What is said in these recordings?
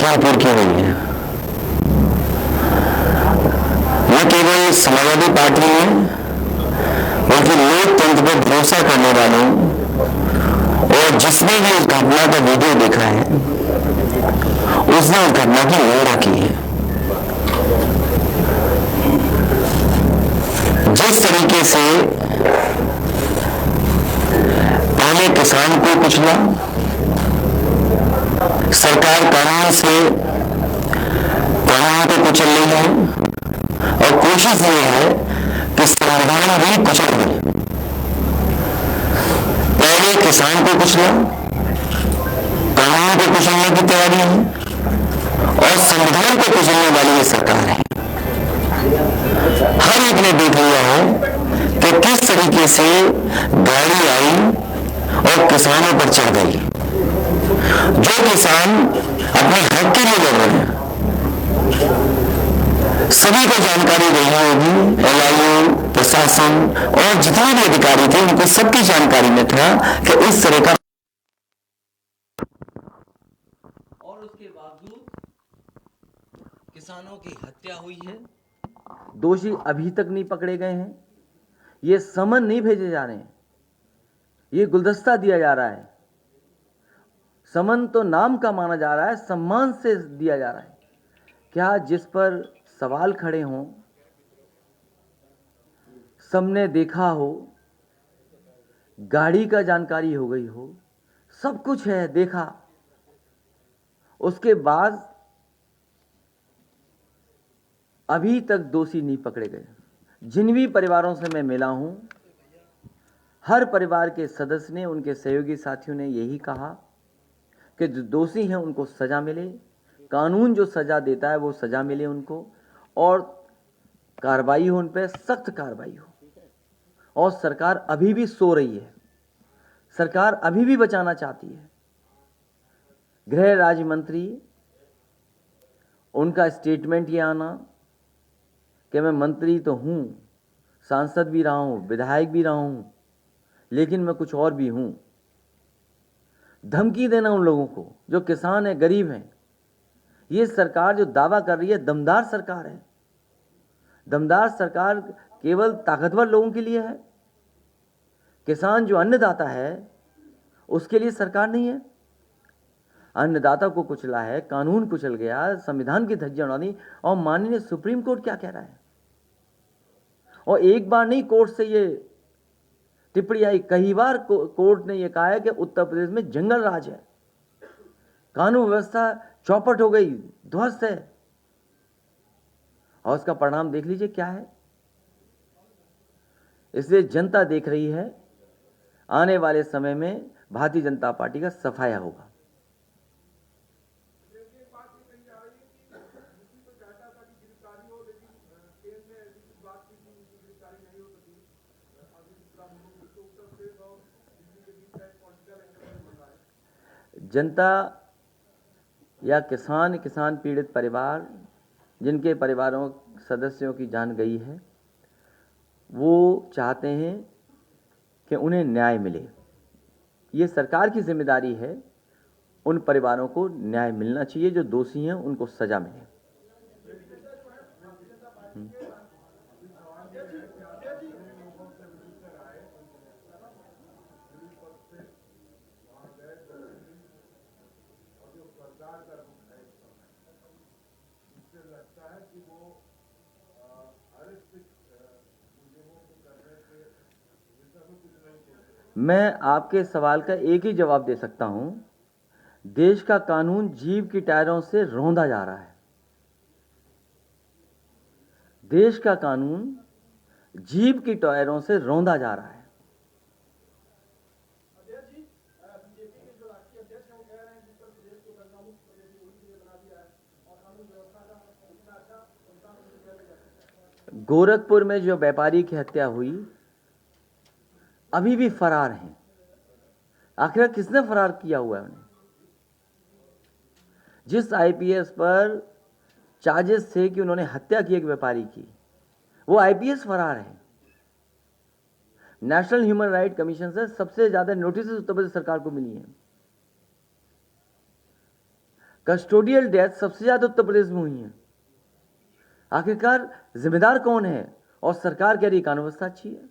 कानपुर की हुई है। न केवल समाजवादी पार्टी में बल्कि लोकतंत्र पर भरोसा करने वालों और जिसने भी इस घटना का वीडियो देखा है उसने उस घटना की निंदा की है। जिस तरीके से पहले किसान को कुचला, सरकार कानून से कानून को कुचल रही है और कोशिश ये है कि संविधान भी कुचल दे। पहले किसान को कुचला, कानून को कुचलने की तैयारी है और संविधान को कुचलने वाली ये सरकार है। हर एक ने देख लिया है कि किस तरीके से गाड़ी आई और किसानों पर चढ़ गई। जो किसान अपने हक के लिए लड़ रहे हैं, सभी को जानकारी रही होगी, एलआईओ, प्रशासन और जितने भी अधिकारी थे उनको सबकी जानकारी में था कि इस तरह का, और उसके बावजूद किसानों की हत्या हुई है। दोषी अभी तक नहीं पकड़े गए हैं। ये समन नहीं भेजे जा रहे हैं, ये गुलदस्ता दिया जा रहा है। समन तो नाम का माना जा रहा है, सम्मान से दिया जा रहा है। क्या जिस पर सवाल खड़े हों, सबने देखा हो, गाड़ी का जानकारी हो गई हो, सब कुछ है देखा, उसके बाद अभी तक दोषी नहीं पकड़े गए। जिन भी परिवारों से मैं मिला हूं, हर परिवार के सदस्य ने, उनके सहयोगी साथियों ने यही कहा कि जो दोषी हैं उनको सजा मिले, कानून जो सजा देता है वो सजा मिले उनको, और कार्रवाई हो, उन पर सख्त कार्रवाई हो। और सरकार अभी भी सो रही है, सरकार अभी भी बचाना चाहती है। गृह राज्य मंत्री, उनका स्टेटमेंट ये आना कि मैं मंत्री तो हूं, सांसद भी रहा हूं, विधायक भी रहा हूं, लेकिन मैं कुछ और भी हूं। धमकी देना उन लोगों को जो किसान हैं, गरीब हैं। ये सरकार जो दावा कर रही है दमदार सरकार है। दमदार सरकार केवल ताकतवर लोगों के लिए है। किसान जो अन्नदाता है उसके लिए सरकार नहीं है। अन्नदाता को कुचला है, कानून कुचल गया, संविधान की धज्जियां उड़ा दी। और माननीय सुप्रीम कोर्ट क्या कह रहा है, और एक बार नहीं कोर्ट से ये टिप्पणी आई, कई बार कोर्ट ने यह कहा है कि उत्तर प्रदेश में जंगल राज है, कानून व्यवस्था चौपट हो गई, ध्वस्त है। और उसका परिणाम देख लीजिए क्या है। इसलिए जनता देख रही है, आने वाले समय में भारतीय जनता पार्टी का सफाया होगा। जनता या किसान पीड़ित परिवार, जिनके परिवारों सदस्यों की जान गई है, वो चाहते हैं कि उन्हें न्याय मिले। ये सरकार की जिम्मेदारी है, उन परिवारों को न्याय मिलना चाहिए। जो दोषी हैं उनको सजा मिले। मैं आपके सवाल का एक ही जवाब दे सकता हूं। देश का कानून जीप की टायरों से रौंदा जा रहा है। देश का कानून जीप की टायरों से रौंदा जा रहा है। गोरखपुर में जो व्यापारी की हत्या हुई, अभी भी फरार हैं। आखिर किसने फरार किया हुआ है उन्हें? जिस आईपीएस पर चार्जेस थे कि उन्होंने हत्या की एक व्यापारी की, वो आईपीएस फरार है। नेशनल ह्यूमन राइट कमीशन से सबसे ज्यादा नोटिस उत्तर प्रदेश सरकार को मिली है। कस्टोडियल डेथ सबसे ज्यादा उत्तर प्रदेश में हुई है। आखिरकार जिम्मेदार कौन है? और सरकार कह रही कानून व्यवस्था अच्छी है।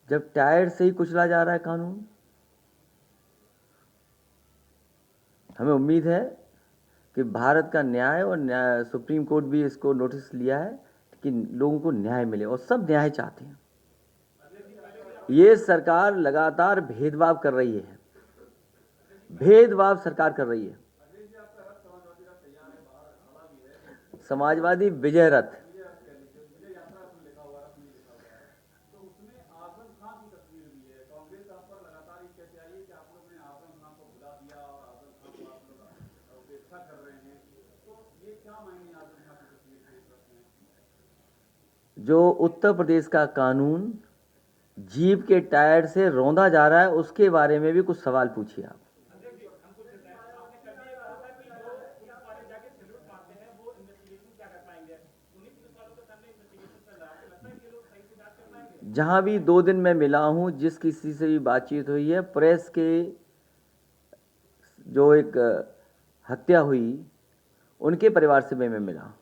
जब टायर से ही कुचला जा रहा है कानून, हमें उम्मीद है कि भारत का न्याय और सुप्रीम कोर्ट भी इसको नोटिस लिया है कि लोगों को न्याय मिले, और सब न्याय चाहते हैं। ये सरकार लगातार भेदभाव कर रही है, भेदभाव सरकार कर रही है। समाजवादी विजय रथ, जो उत्तर प्रदेश का कानून जीप के टायर से रौंदा जा रहा है, उसके बारे में भी कुछ सवाल पूछिए आप। जहां भी 2 दिन में मिला हूं, जिस किसी से भी बातचीत हुई है, प्रेस के जो एक हत्या हुई उनके परिवार से मैं मिला,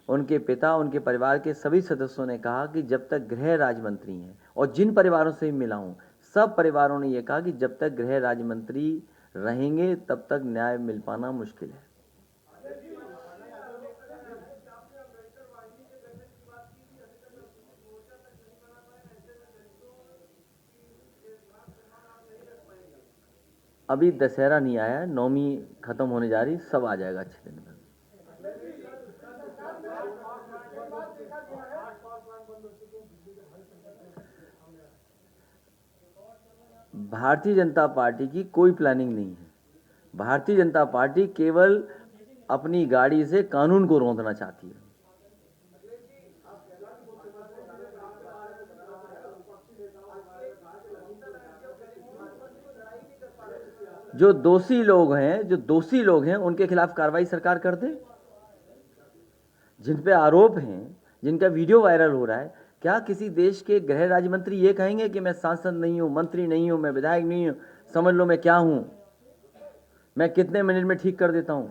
उनके पिता, उनके परिवार के सभी सदस्यों ने कहा कि जब तक गृह राज्य मंत्री हैं, और जिन परिवारों से भी मिला हूं, सब परिवारों ने यह कहा कि जब तक गृह राज्य मंत्री रहेंगे तब तक न्याय मिल पाना मुश्किल है। अभी दशहरा नहीं आया, नौमी खत्म होने जा रही, सब आ जाएगा अच्छे दिन में। भारतीय जनता पार्टी की कोई प्लानिंग नहीं है। भारतीय जनता पार्टी केवल अपनी गाड़ी से कानून को रौंदना चाहती है। जो दोषी लोग हैं उनके खिलाफ कार्रवाई सरकार कर दे। जिन पे आरोप हैं, जिनका वीडियो वायरल हो रहा है, क्या किसी देश के गृह राज्य मंत्री ये कहेंगे कि मैं सांसद नहीं हूं, मंत्री नहीं हूं, मैं विधायक नहीं हूं, समझ लो मैं क्या हूं, मैं कितने मिनट में ठीक कर देता हूं?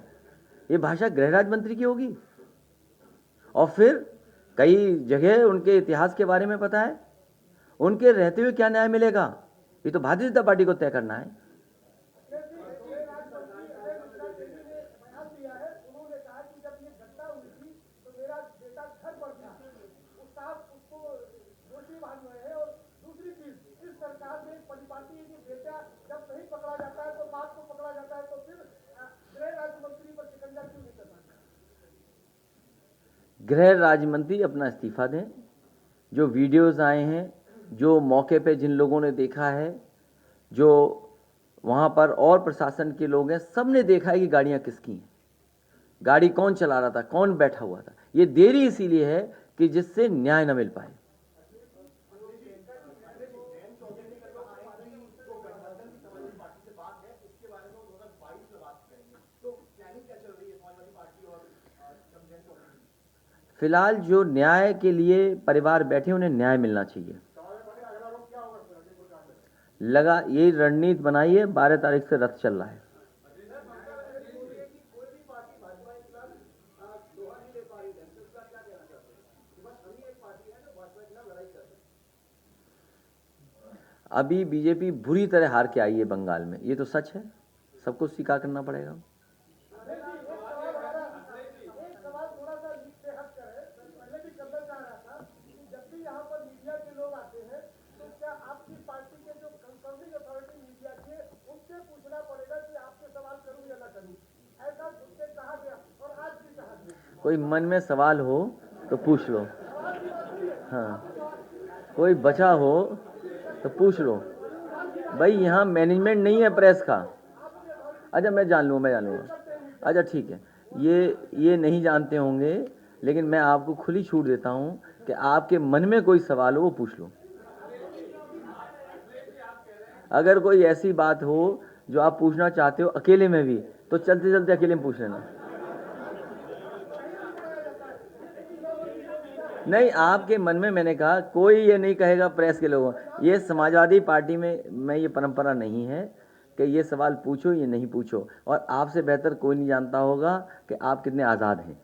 ये भाषा गृह राज्य मंत्री की होगी? और फिर कई जगह उनके इतिहास के बारे में पता है, उनके रहते हुए क्या न्याय मिलेगा? ये तो भारतीय जनता पार्टी को तय करना है। गृह राज्य मंत्री अपना इस्तीफा दें। जो वीडियोस आए हैं, जो मौके पे जिन लोगों ने देखा है, जो वहाँ पर और प्रशासन के लोग हैं, सब ने देखा है कि गाड़ियाँ किसकी हैं, गाड़ी कौन चला रहा था, कौन बैठा हुआ था। ये देरी इसीलिए है कि जिससे न्याय न मिल पाए। फिलहाल जो न्याय के लिए परिवार बैठे, उन्हें न्याय मिलना चाहिए। लगा ये रणनीति बनाई है, 12 तारीख से रथ चल रहा है। अभी बीजेपी बुरी तरह हार के आई है बंगाल में, ये तो सच है, सबको स्वीकार करना पड़ेगा। कोई मन में सवाल हो तो पूछ लो, हाँ, कोई बचा हो तो पूछ लो। भाई यहाँ मैनेजमेंट नहीं है प्रेस का। अच्छा मैं जान लूँगा। अच्छा ठीक है, ये नहीं जानते होंगे, लेकिन मैं आपको खुली छूट देता हूँ कि आपके मन में कोई सवाल हो वो पूछ लो। अगर कोई ऐसी बात हो जो आप पूछना चाहते हो अकेले में भी, तो चलते चलते अकेले में पूछ लेना। नहीं, आपके मन में मैंने कहा कोई ये नहीं कहेगा प्रेस के लोगों, ये समाजवादी पार्टी में ये परंपरा नहीं है कि ये सवाल पूछो ये नहीं पूछो, और आपसे बेहतर कोई नहीं जानता होगा कि आप कितने आज़ाद हैं।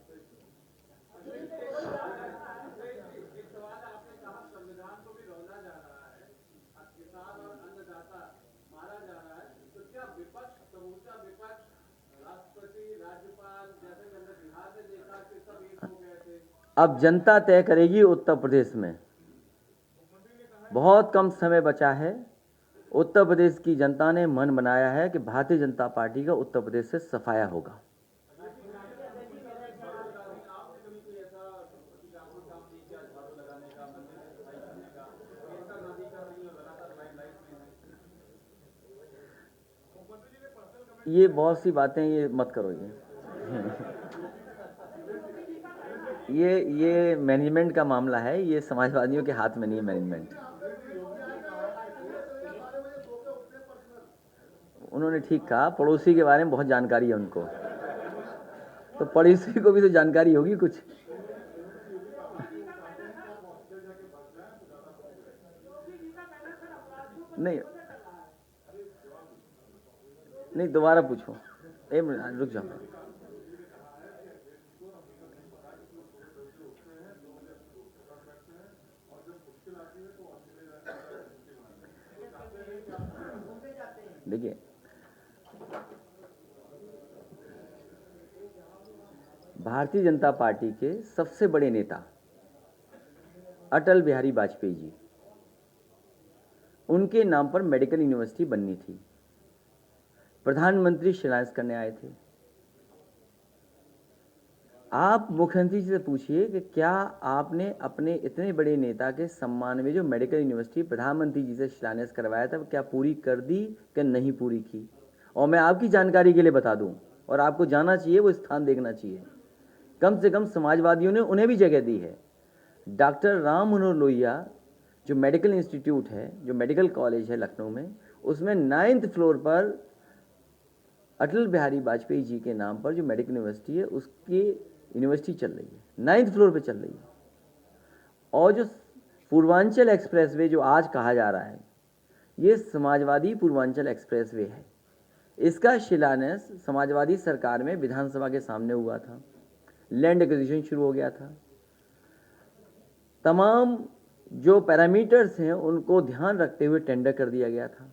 अब जनता तय करेगी उत्तर प्रदेश में, बहुत कम समय बचा है। उत्तर प्रदेश की जनता ने मन बनाया है कि भारतीय जनता पार्टी का उत्तर प्रदेश से सफाया होगा। ये बहुत सी बातें ये मत करो, ये मैनेजमेंट का मामला है, ये समाजवादियों के हाथ में नहीं है मैनेजमेंट। उन्होंने ठीक कहा, पड़ोसी के बारे में बहुत जानकारी है उनको, तो पड़ोसी को भी तो जानकारी होगी कुछ। नहीं नहीं, दोबारा पूछो, एक मिनट रुक जाओ। देखिए, भारतीय जनता पार्टी के सबसे बड़े नेता अटल बिहारी वाजपेयी जी, उनके नाम पर मेडिकल यूनिवर्सिटी बननी थी। प्रधानमंत्री शिलान्यास करने आए थे। आप मुख्यमंत्री जी से पूछिए कि क्या आपने अपने इतने बड़े नेता के सम्मान में जो मेडिकल यूनिवर्सिटी प्रधानमंत्री जी से शिलान्यास करवाया था, क्या पूरी कर दी कि नहीं पूरी की? और मैं आपकी जानकारी के लिए बता दूं, और आपको जाना चाहिए, वो स्थान देखना चाहिए। कम से कम समाजवादियों ने उन्हें भी जगह दी है। डॉक्टर राम मनोहर लोहिया जो मेडिकल इंस्टीट्यूट है, जो मेडिकल कॉलेज है लखनऊ में, उसमें 9th फ्लोर पर अटल बिहारी वाजपेयी जी के नाम पर जो मेडिकल यूनिवर्सिटी है, उसकी यूनिवर्सिटी चल रही है, 9th फ्लोर पे चल रही है। और जो पूर्वांचल एक्सप्रेसवे जो आज कहा जा रहा है, ये समाजवादी पूर्वांचल एक्सप्रेसवे है। इसका शिलान्यास समाजवादी सरकार में विधानसभा के सामने हुआ था, लैंड एक्विजिशन शुरू हो गया था। तमाम जो पैरामीटर्स हैं उनको ध्यान रखते हुए टेंडर कर दिया गया था।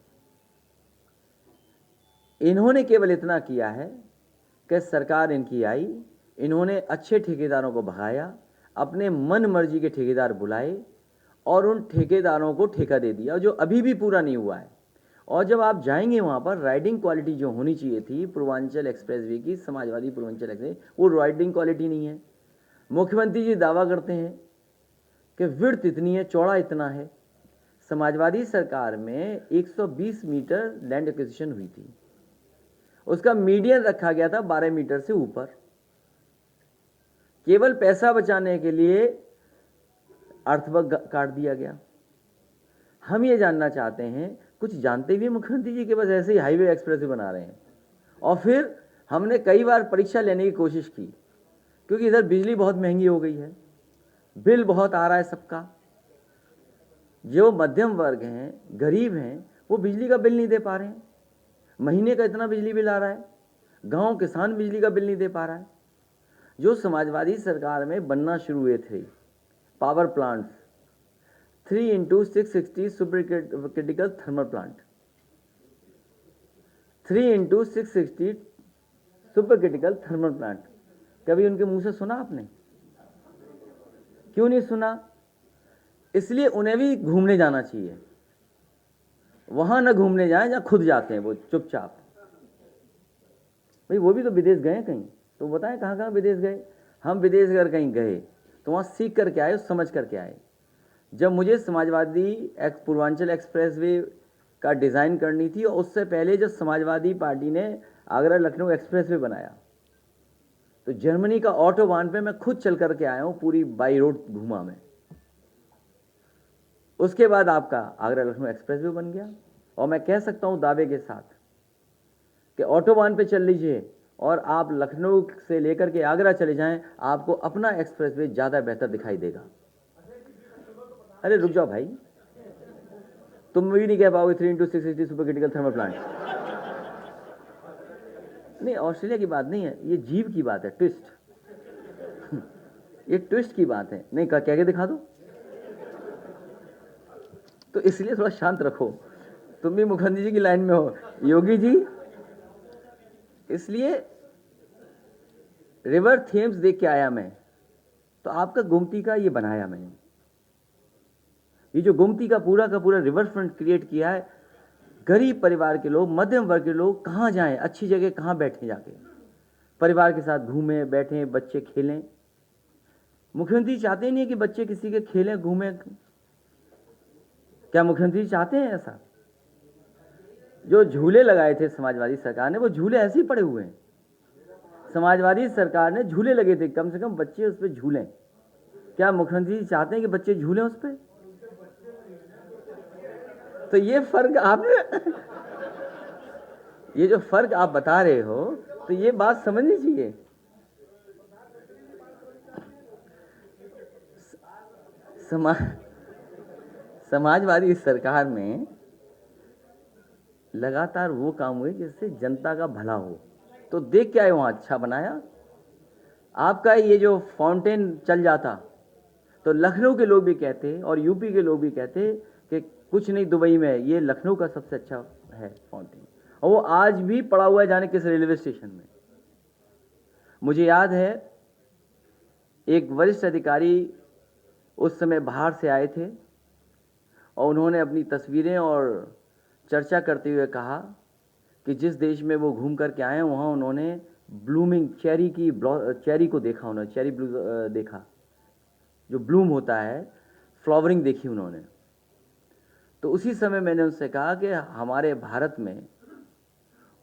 इन्होंने केवल इतना किया है कि सरकार इनकी आई, इन्होंने अच्छे ठेकेदारों को भगाया, अपने मन मर्जी के ठेकेदार बुलाए और उन ठेकेदारों को ठेका दे दिया, जो अभी भी पूरा नहीं हुआ है। और जब आप जाएंगे वहाँ पर, राइडिंग क्वालिटी जो होनी चाहिए थी पूर्वांचल एक्सप्रेसवे की, समाजवादी पूर्वांचल एक्सप्रेस, वो राइडिंग क्वालिटी नहीं है। मुख्यमंत्री जी दावा करते हैं कि विड्थ इतनी है, चौड़ा इतना है। समाजवादी सरकार में 120 मीटर लैंड एक्विजिशन हुई थी, उसका मीडियन रखा गया था 12 मीटर से ऊपर। केवल पैसा बचाने के लिए अर्थवर्क काट दिया गया। हम ये जानना चाहते हैं, कुछ जानते भी मुख्यमंत्री जी के बस ऐसे ही हाईवे एक्सप्रेस भी बना रहे हैं। और फिर हमने कई बार परीक्षा लेने की कोशिश की, क्योंकि इधर बिजली बहुत महंगी हो गई है, बिल बहुत आ रहा है सबका। जो मध्यम वर्ग हैं, गरीब हैं, वो बिजली का बिल नहीं दे पा रहे हैं। महीने का इतना बिजली बिल आ रहा है, गांव किसान बिजली का बिल नहीं दे पा रहा है। जो समाजवादी सरकार में बनना शुरू हुए थे power plants, 3x660 super critical thermal plant, 3x660 super critical thermal plant, कभी उनके मुंह से सुना आपने? क्यों नहीं सुना? इसलिए उन्हें भी घूमने जाना चाहिए। वहां न घूमने जाएं जहां खुद जाते हैं वो चुपचाप। भाई वो भी तो विदेश गए कहीं, तो बताएं कहाँ कहाँ विदेश गए। हम विदेश अगर कहीं गए तो वहाँ सीख करके आए, समझ करके आए। जब मुझे समाजवादी पूर्वांचल एक्सप्रेसवे का डिज़ाइन करनी थी, और उससे पहले जब समाजवादी पार्टी ने आगरा लखनऊ एक्सप्रेसवे बनाया, तो जर्मनी का ऑटोबान पे मैं खुद चल करके आया हूँ, पूरी बाई रोड घूमा मैं। उसके बाद आपका आगरा लखनऊ एक्सप्रेसवे बन गया। और मैं कह सकता हूँ दावे के साथ कि ऑटोबान पे चल लीजिए और आप लखनऊ से लेकर के आगरा चले जाएं, आपको अपना एक्सप्रेसवे ज़्यादा बेहतर दिखाई देगा। अरे रुक जाओ भाई, तुम भी नहीं कह पाओगे 3x680 super critical thermal plant. नहीं, ऑस्ट्रेलिया की बात नहीं है, ये जीव की बात है, ट्विस्ट। ये ट्विस्ट की बात है। नहीं, कह के दिखा दो। तो इसलिए थोड़ा शांत रखो, तुम भी मुखर्जी जी की लाइन में हो, योगी जी। इसलिए रिवर थेम्स देख के आया मैं, तो आपका गोमती का ये बनाया मैंने। ये जो गोमती का पूरा रिवर फ्रंट क्रिएट किया है, गरीब परिवार के लोग, मध्यम वर्ग के लोग कहाँ जाएं, अच्छी जगह कहाँ बैठे, जाके परिवार के साथ घूमें बैठें, बच्चे खेलें। मुख्यमंत्री चाहते नहीं है कि बच्चे किसी के खेलें घूमें। क्या मुख्यमंत्री चाहते हैं ऐसा? जो झूले लगाए थे समाजवादी सरकार ने, वो झूले ऐसे ही पड़े हुए हैं। समाजवादी सरकार ने झूले लगे थे, कम से कम बच्चे उस पर झूलें। क्या मुख्यमंत्री चाहते हैं कि बच्चे झूलें उस पर? तो ये फर्क आपने ये जो फर्क आप बता रहे हो, तो ये बात समझनी चाहिए। समाजवादी सरकार में लगातार वो काम हुए जिससे जनता का भला हो। तो देख के आए वहां, अच्छा बनाया। आपका ये जो फाउंटेन चल जाता, तो लखनऊ के लोग भी कहते और यूपी के लोग भी कहते कि कुछ नहीं, दुबई में, ये लखनऊ का सबसे अच्छा है फाउंटेन। और वो आज भी पड़ा हुआ है जाने किस रेलवे स्टेशन में। मुझे याद है, एक वरिष्ठ अधिकारी उस समय बाहर से आए थे और उन्होंने अपनी तस्वीरें और चर्चा करते हुए कहा कि जिस देश में वो घूम करके आए हैं, वहाँ उन्होंने ब्लूमिंग चेरी को देखा, उन्होंने चेरी देखा, जो ब्लूम होता है, फ्लावरिंग देखी उन्होंने। तो उसी समय मैंने उनसे कहा कि हमारे भारत में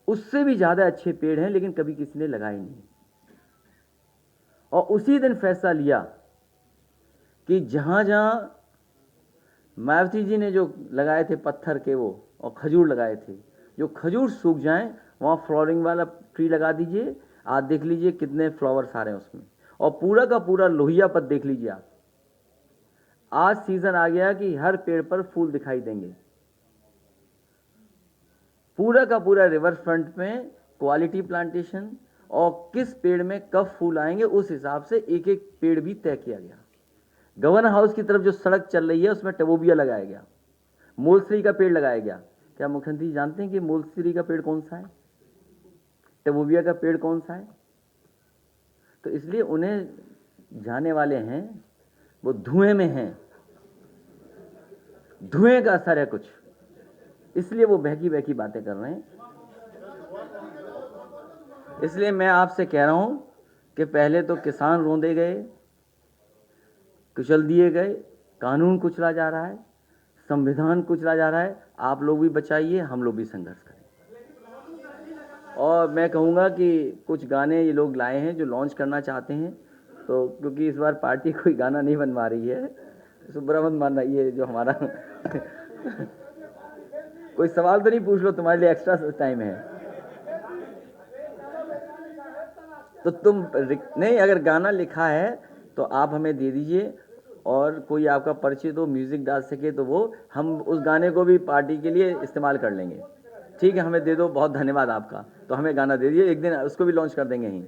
उससे भी ज़्यादा अच्छे पेड़ हैं, लेकिन कभी किसी ने लगाए नहीं। और उसी दिन फैसला लिया कि जहाँ जहाँ मायावती जी ने जो लगाए थे पत्थर के वो, और खजूर लगाए थे, जो खजूर सूख जाएं वहाँ फ्लावरिंग वाला ट्री लगा दीजिए। आज देख लीजिए कितने फ्लावर्स आ रहे हैं उसमें। और पूरा का पूरा लोहिया पत देख लीजिए आप। आज सीजन आ गया कि हर पेड़ पर फूल दिखाई देंगे। पूरा का पूरा रिवर फ्रंट में क्वालिटी प्लांटेशन, और किस पेड़ में कब फूल आएंगे उस हिसाब से एक एक पेड़ भी तय किया गया। गवर्नर हाउस की तरफ जो सड़क चल रही है उसमें टबोबिया लगाया गया, मोलसरी का पेड़ लगाया गया। क्या मुख्यमंत्री जानते हैं कि मोलसरी का पेड़ कौन सा है, टबोबिया का पेड़ कौन सा है? तो इसलिए उन्हें जाने वाले हैं, वो धुएं में हैं, धुएं का असर है कुछ, इसलिए वो बहकी बहकी बातें कर रहे हैं। इसलिए मैं आपसे कह रहा हूं कि पहले तो किसान रोंदे गए, कुचल दिए गए, कानून कुचला जा रहा है, संविधान कुचला जा रहा है। आप लोग भी बचाइए, हम लोग भी संघर्ष करें। और मैं कहूँगा कि कुछ गाने ये लोग लाए हैं जो लॉन्च करना चाहते हैं, तो क्योंकि इस बार पार्टी कोई गाना नहीं बनवा रही है, तो बुरा मत मानना, ये जो हमारा कोई सवाल तो नहीं पूछ लो, तुम्हारे लिए एक्स्ट्रा टाइम है। तो तुम नहीं, अगर गाना लिखा है तो आप हमें दे दीजिए, और कोई आपका परिचित हो म्यूजिक डाल सके तो वो, हम उस गाने को भी पार्टी के लिए इस्तेमाल कर लेंगे। ठीक है, हमें दे दो, बहुत धन्यवाद आपका। तो हमें गाना दे दीजिए, एक दिन उसको भी लॉन्च कर देंगे ही।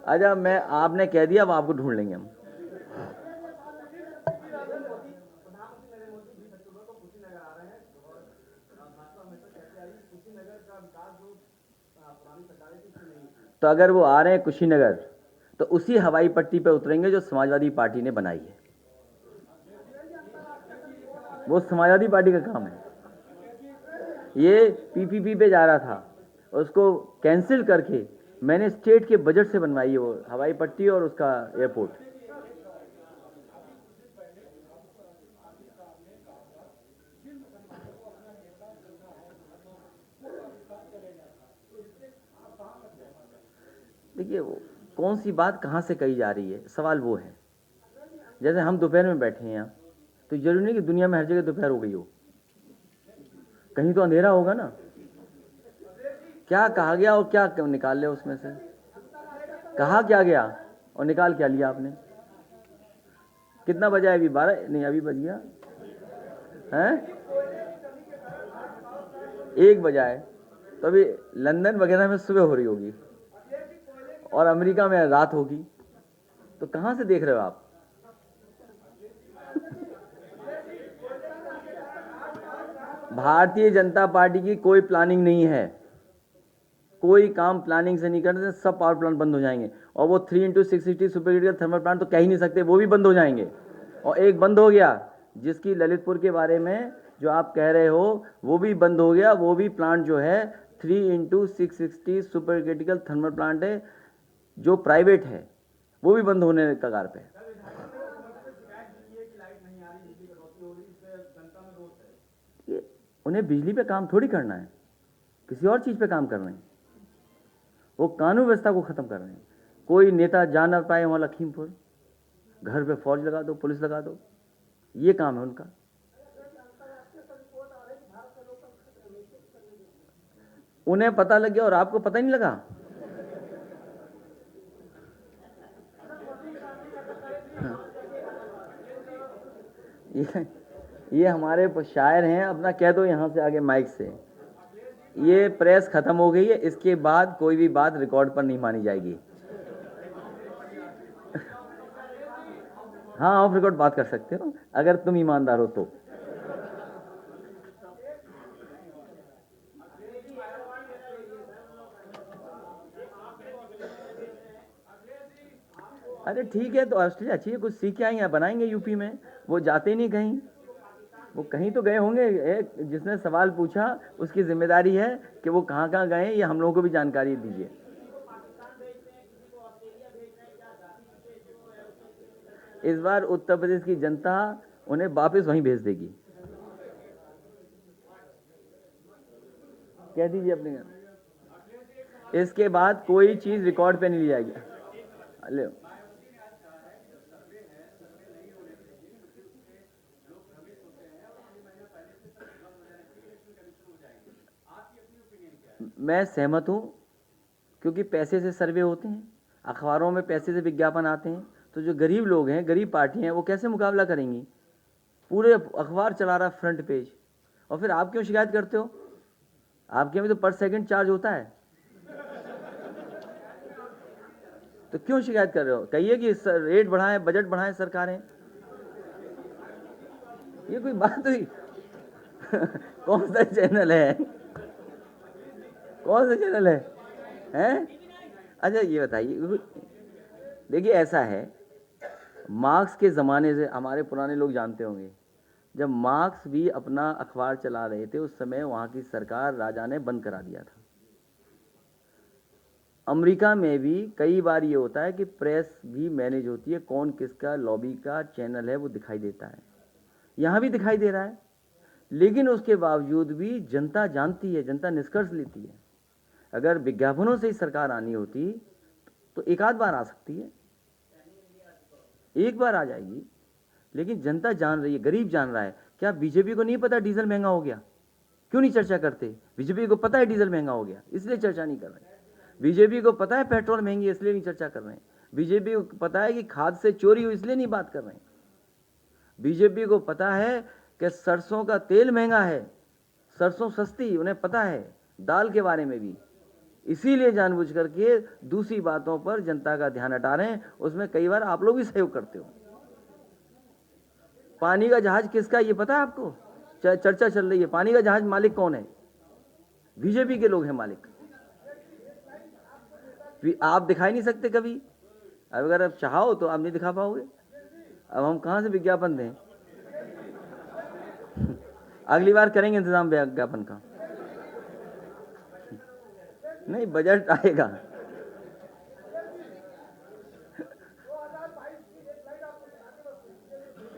अच्छा, मैं आपने कह दिया, अब आपको ढूंढ लेंगे हम। तो अगर वो आ रहे हैं कुशीनगर, तो उसी हवाई पट्टी पे उतरेंगे जो समाजवादी पार्टी ने बनाई है। वो समाजवादी पार्टी का काम है। ये पीपीपी पे जा रहा था, उसको कैंसिल करके मैंने स्टेट के बजट से बनवाई है वो हवाई पट्टी और उसका एयरपोर्ट। देखिए, वो कौन सी बात कहाँ से कही जा रही है, सवाल वो है। जैसे हम दोपहर में बैठे हैं यहाँ, तो जरूरी नहीं कि दुनिया में हर जगह दोपहर हो गई हो, कहीं तो अंधेरा होगा ना। क्या कहा गया और क्या निकाल लिया उसमें से? कहा क्या गया और निकाल क्या लिया आपने? कितना बजा है अभी? 12 नहीं, अभी बज गया हैं, 1 बजा है। तो अभी लंदन वगैरह में सुबह हो रही होगी और अमेरिका में रात होगी, तो कहां से देख रहे हो आप? भारतीय जनता पार्टी की कोई प्लानिंग नहीं है, कोई काम प्लानिंग से नहीं करते, सब पावर प्लांट बंद हो जाएंगे। और वो 3x660 super critical thermal plant तो कह ही नहीं सकते, वो भी बंद हो जाएंगे। और एक बंद हो गया, जिसकी ललितपुर के बारे में जो आप कह रहे हो, वो भी बंद हो गया। वो भी प्लांट जो है 3x660 super critical thermal plant है, जो प्राइवेट है, वो भी बंद होने के कगार पे है। उन्हें बिजली पे काम थोड़ी करना है, किसी और चीज पे काम कर रहे हैं। वो कानून व्यवस्था को खत्म कर रहे हैं। कोई नेता जा ना पाए वहां लखीमपुर, घर पे फौज लगा दो, पुलिस लगा दो, ये काम है उनका। उन्हें पता लग गया और आपको पता ही नहीं लगा। ये हमारे शायर हैं, अपना कह दो यहां से आगे माइक से। ये प्रेस खत्म हो गई है, इसके बाद कोई भी बात रिकॉर्ड पर नहीं मानी जाएगी। हाँ, ऑफ रिकॉर्ड बात कर सकते हो अगर तुम ईमानदार हो तो। अरे ठीक है, तो ऑस्ट्रेलिया अच्छी है, कुछ सीख के आएंगे, बनाएंगे यूपी में। वो जाते ही नहीं कहीं, वो कहीं तो गए होंगे। जिसने सवाल पूछा उसकी जिम्मेदारी है कि वो कहाँ कहाँ गए, ये हम लोगों को भी जानकारी दीजिए। इस बार उत्तर प्रदेश की जनता उन्हें वापस वहीं भेज देगी, कह दीजिए अपने घर। इसके बाद कोई चीज रिकॉर्ड पे नहीं ली जाएगी। ले मैं सहमत हूं, क्योंकि पैसे से सर्वे होते हैं, अखबारों में पैसे से विज्ञापन आते हैं, तो जो गरीब लोग हैं, गरीब पार्टियां हैं, वो कैसे मुकाबला करेंगी? पूरे अखबार चला रहा फ्रंट पेज, और फिर आप क्यों शिकायत करते हो? आपके में तो पर सेकंड चार्ज होता है, तो क्यों शिकायत कर रहे हो? कहिए कि रेट बढ़ाएं, बजट बढ़ाएं सरकारें। ये कोई बात हुई? कौन सा चैनल है? कौन सा चैनल है? हैं? अच्छा ये बताइए, देखिए ऐसा है, मार्क्स के ज़माने से हमारे पुराने लोग जानते होंगे, जब मार्क्स भी अपना अखबार चला रहे थे, उस समय वहाँ की सरकार, राजा ने बंद करा दिया था। अमेरिका में भी कई बार ये होता है कि प्रेस भी मैनेज होती है, कौन किसका लॉबी का चैनल है वो दिखाई देता है। यहाँ भी दिखाई दे रहा है, लेकिन उसके बावजूद भी जनता जानती है, जनता निष्कर्ष लेती है। अगर विज्ञापनों से ही सरकार आनी होती तो एक आध बार आ सकती है, एक बार आ जाएगी, लेकिन जनता जान रही है, गरीब जान रहा है। क्या बीजेपी को नहीं पता डीजल महंगा हो गया? क्यों नहीं चर्चा करते? बीजेपी को पता है डीजल महंगा हो गया, इसलिए चर्चा नहीं कर रहे। बीजेपी को पता है पेट्रोल महंगी है, इसलिए नहीं चर्चा कर रहे हैं। बीजेपी को पता है कि खाद से चोरी हुई, इसलिए नहीं बात कर रहे हैं। बीजेपी को पता है कि सरसों का तेल महंगा है, सरसों सस्ती, उन्हें पता है, दाल के बारे में भी, इसीलिए जानबूझ करके दूसरी बातों पर जनता का ध्यान हटा रहे हैं। उसमें कई बार आप लोग भी सहयोग करते हो। पानी का जहाज किसका ये पता है आपको? चर्चा चल रही है, पानी का जहाज मालिक कौन है? बीजेपी के लोग हैं मालिक। आप दिखाई नहीं सकते कभी, अब अगर आप चाहो तो आप नहीं दिखा पाओगे। अब हम कहां से विज्ञापन दें? अगली बार करेंगे इंतजाम विज्ञापन का। नहीं, बजट आएगा।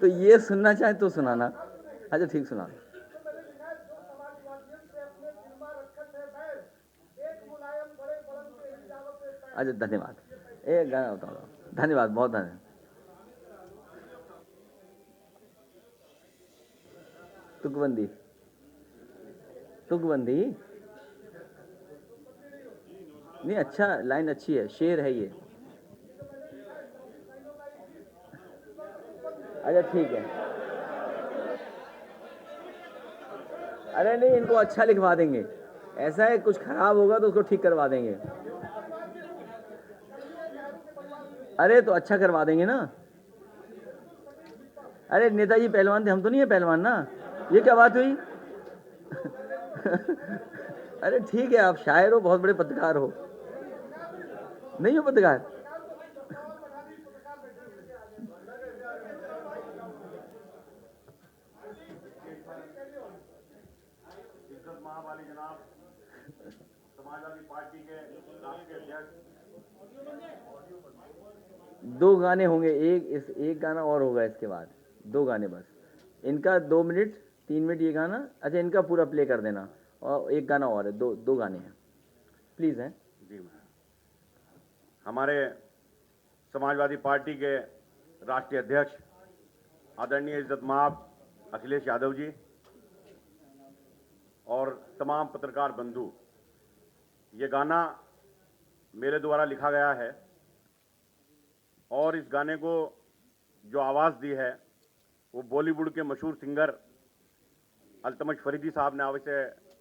तो ये सुनना चाहे तो सुनाना। अच्छा ठीक, सुना। अच्छा धन्यवाद, एक गाना बताओ। धन्यवाद, बहुत धन्यवाद। तुकबंदी, तुकबंदी नहीं, अच्छा लाइन अच्छी है, शेर है ये। अच्छा ठीक है, अरे नहीं, इनको अच्छा लिखवा देंगे, ऐसा है कुछ खराब होगा तो उसको ठीक करवा देंगे। अरे तो अच्छा करवा देंगे ना। अरे नेताजी पहलवान थे, हम तो नहीं है पहलवान ना, ये क्या बात हुई? अरे ठीक है, आप शायर हो, बहुत बड़े पत्रकार हो, नहीं हो पत्रकार? महावाली जनाब समाजवादी पार्टी के राष्ट्रीय अध्यक्ष। दो गाने होंगे, एक गाना और होगा इसके बाद, दो गाने बस, इनका 2 मिनट 3 मिनट ये गाना, अच्छा इनका पूरा प्ले कर देना, और एक गाना और है, दो गाने हैं प्लीज हैं। जी हमारे समाजवादी पार्टी के राष्ट्रीय अध्यक्ष आदरणीय इज्जत माब अखिलेश यादव जी और तमाम पत्रकार बंधु, ये गाना मेरे द्वारा लिखा गया है और इस गाने को जो आवाज़ दी है वो बॉलीवुड के मशहूर सिंगर अल्तमश फरीदी साहब ने इसे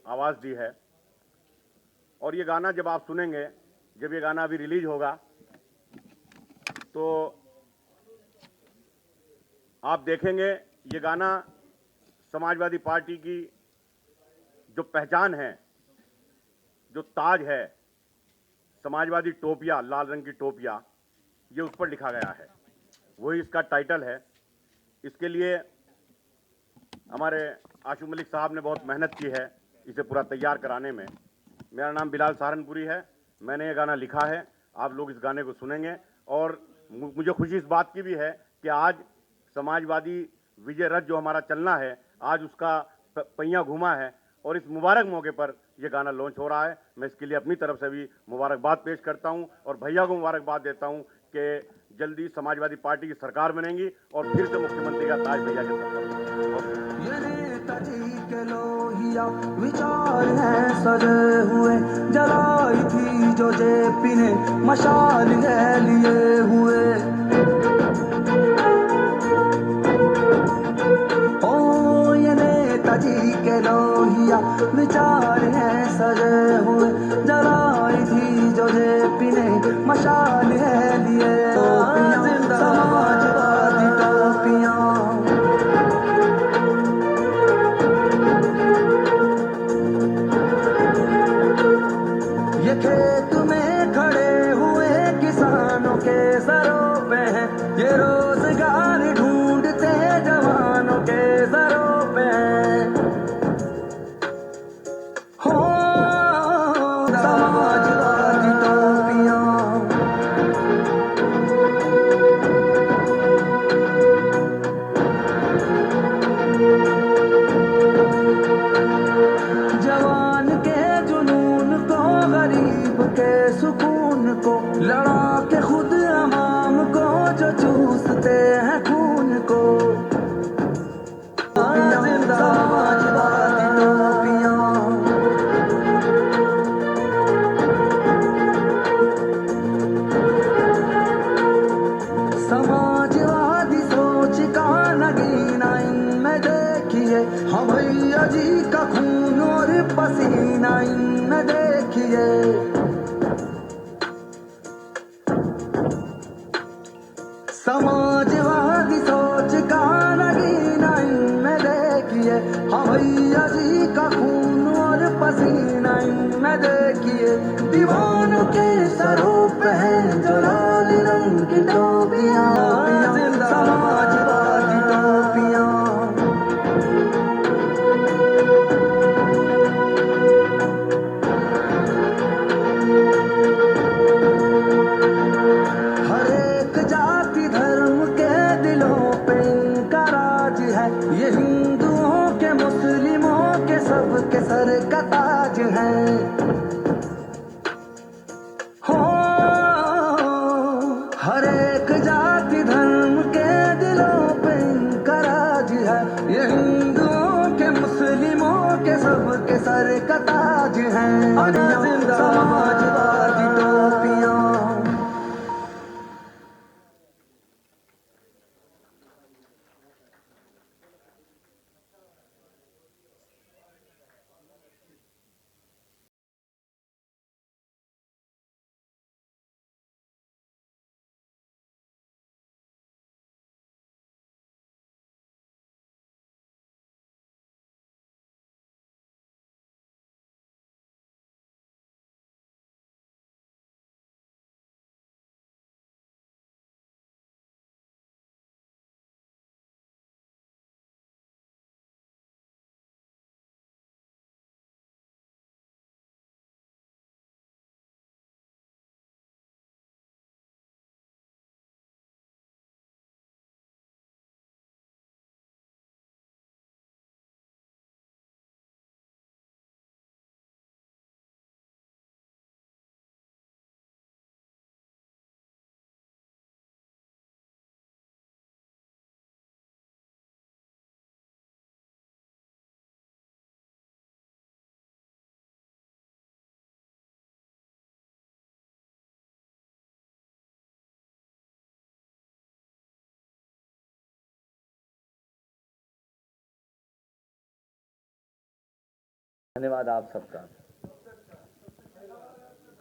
आवाज़ दी है। और ये गाना जब आप सुनेंगे, जब ये गाना अभी रिलीज होगा तो आप देखेंगे ये गाना समाजवादी पार्टी की जो पहचान है, जो ताज है, समाजवादी टोपिया, लाल रंग की टोपिया, ये उस पर लिखा गया है, वही इसका टाइटल है। इसके लिए हमारे आशू मलिक साहब ने बहुत मेहनत की है इसे पूरा तैयार कराने में। मेरा नाम बिलाल सहारनपुरी है, मैंने ये गाना लिखा है, आप लोग इस गाने को सुनेंगे। और मुझे खुशी इस बात की भी है कि आज समाजवादी विजय रथ जो हमारा चलना है, आज उसका पहिया घूमा है और इस मुबारक मौके पर यह गाना लॉन्च हो रहा है। मैं इसके लिए अपनी तरफ से भी मुबारकबाद पेश करता हूं और भैया को मुबारकबाद देता हूं कि जल्दी समाजवादी पार्टी की सरकार बनेगी और फिर से मुख्यमंत्री का ताज भैया के विचार है सजे हुए, जलाई थी जो जेपी ने मशाल है लिए हुए। ओ ये नेताजी के लोहिया विचार है सजे हुए, जलाई थी जो जेपी ने मशाल है लिए। समाजवादी टोपियां ये खेत में खड़े हुए किसानों के सरों पे हैं, ये रोजगार ढूंढते जवानों के सरों पे हैं। हो समाजवादी टोपियां जवान के जुनून को, गरीब के सुकून को, लड़ा के खुद अवाम को जो चूसते हैं खून को। समाजवादी टोपियां समाजवादी सोच का नगीना इनमें देखिए, हम भैया जी का खून और पसीना इनमें देखिए। समाजवादी सोच का नगीना इनमें देखिए, हम भैया जी का खून और पसीना इनमें देखिए। दीवानों के सरों पे हैं जो लाल रंग की टोपियां, समाजवादी टोपियां। हर एक जाति धर्म के दिलों पे इनका राज है, ये हिंदुओं के मुस्लिमों के सबके सर का ताज है। हो हर एक जाति धर्म के दिलों पे इनका राज है, ये हिंदुओं के मुस्लिमों के सबके सर का ताज है। समाजवादी टोपियां धन्यवाद आप सबका।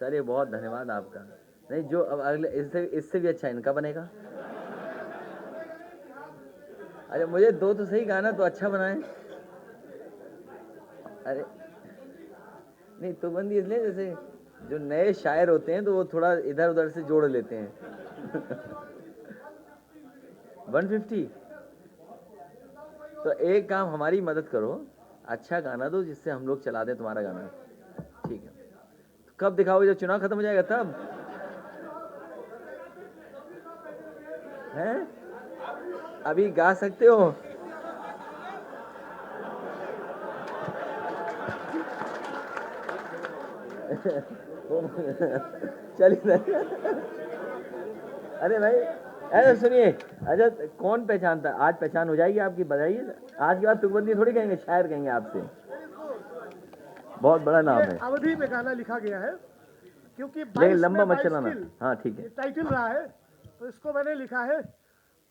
चलिए बहुत धन्यवाद आपका। नहीं जो अब अगले इससे भी अच्छा इनका बनेगा। अरे मुझे दो तो सही गाना तो अच्छा बनाए। अरे नहीं तुकबंदी इसलिए जैसे जो नए शायर होते हैं तो वो थोड़ा इधर उधर से जोड़ लेते हैं। 150। तो एक काम हमारी मदद करो, अच्छा गाना दो जिससे हम लोग चला दें तुम्हारा गाना। ठीक है, तो कब दिखाओगे? जब चुनाव खत्म हो जाएगा तब हैं? अभी गा सकते हो? चलिए। अरे भाई अरे सुनिए, अच्छा कौन पहचानता है? आज पहचान हो जाएगी आपकी, बताइए। आज के बाद तुकबंदी थोड़ी कहेंगे, शायर कहेंगे आपसे। बहुत बड़ा नाम है। अवधि में गाना लिखा गया है क्योंकि लेकिन लंबा मत चलाना। हाँ ठीक है। टाइटल रहा है तो इसको मैंने लिखा है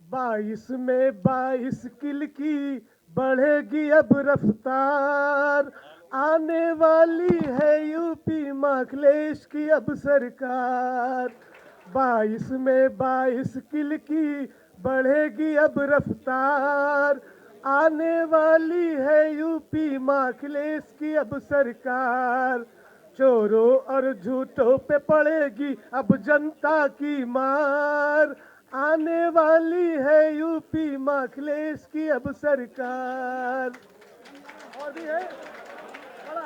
22 में 22 किल की बढ़ेगी अब रफ्तार, आने वाली है यूपी अखिलेश की अब सरकार। 22 में 22 किल की बढ़ेगी अब रफ्तार, आने वाली है यूपी अखिलेश की अब सरकार। चोरों और झूठों पे पड़ेगी अब जनता की मार, आने वाली है यूपी अखिलेश की अब सरकार। और भी है बड़ा